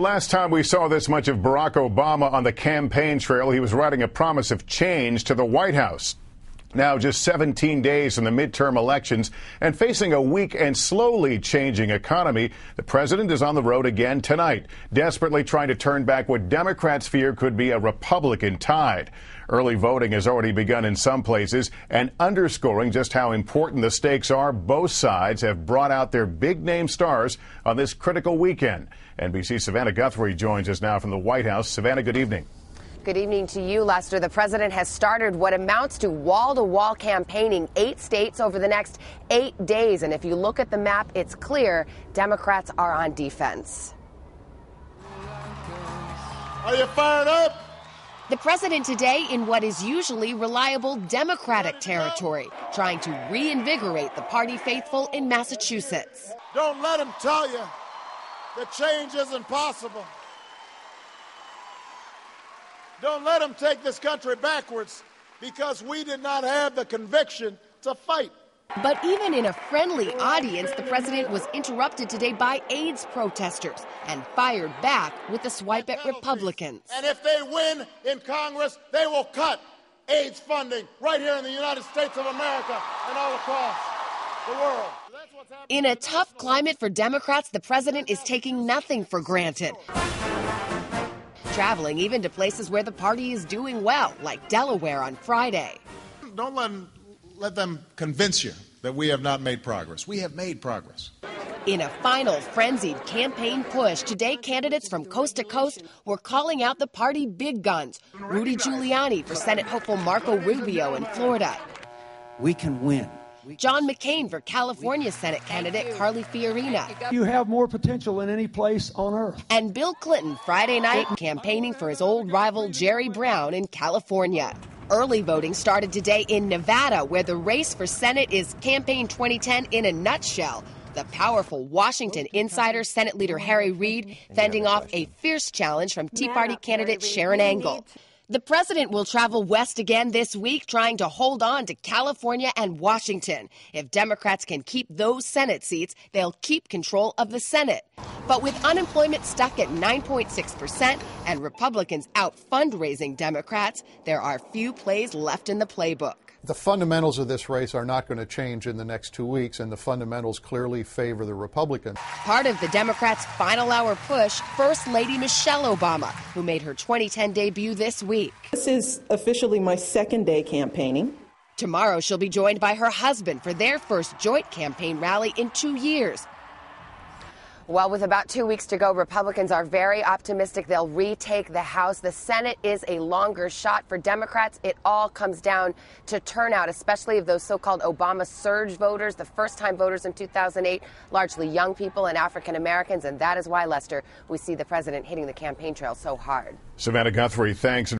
Last time we saw this much of Barack Obama on the campaign trail, he was writing a promise of change to the White House. Now, just 17 days from the midterm elections and facing a weak and slowly changing economy, the president is on the road again tonight, desperately trying to turn back what Democrats fear could be a Republican tide. Early voting has already begun in some places, and underscoring just how important the stakes are, both sides have brought out their big-name stars on this critical weekend. NBC's Savannah Guthrie joins us now from the White House. Savannah, good evening. Good evening to you, Lester. The president has started what amounts to wall-to-wall campaigning 8 states over the next 8 days. And if you look at the map, it's clear Democrats are on defense. Are you fired up? The president today in what is usually reliable Democratic territory, trying to reinvigorate the party faithful in Massachusetts. Don't let them tell you that change isn't possible. Don't let them take this country backwards because we did not have the conviction to fight. But even in a friendly audience, the president was interrupted today by AIDS protesters and fired back with a swipe at Republicans. And if they win in Congress, they will cut AIDS funding right here in the United States of America and all across the world. In a tough climate for Democrats, the president is taking nothing for granted. Traveling even to places where the party is doing well, like Delaware on Friday. Don't let them convince you that we have not made progress. We have made progress. In a final frenzied campaign push, today candidates from coast to coast were calling out the party big guns. Rudy Giuliani for Senate hopeful Marco Rubio in Florida. We can win. John McCain for California Senate candidate Carly Fiorina. You have more potential than any place on earth. And Bill Clinton Friday night campaigning for his old rival Jerry Brown in California. Early voting started today in Nevada, where the race for Senate is Campaign 2010 in a nutshell. The powerful Washington insider, Senate Leader Harry Reid, fending off a fierce challenge from Tea Party candidate Sharon Angle. The president will travel west again this week, trying to hold on to California and Washington. If Democrats can keep those Senate seats, they'll keep control of the Senate. But with unemployment stuck at 9.6% and Republicans out fundraising Democrats, there are few plays left in the playbook. The fundamentals of this race are not going to change in the next 2 weeks, and the fundamentals clearly favor the Republicans. Part of the Democrats' final hour push, First Lady Michelle Obama, who made her 2010 debut this week. This is officially my second day campaigning. Tomorrow she'll be joined by her husband for their first joint campaign rally in 2 years. Well, with about 2 weeks to go, Republicans are very optimistic they'll retake the House. The Senate is a longer shot for Democrats. It all comes down to turnout, especially of those so-called Obama surge voters, the first-time voters in 2008, largely young people and African Americans. And that is why, Lester, we see the president hitting the campaign trail so hard. Savannah Guthrie, thanks.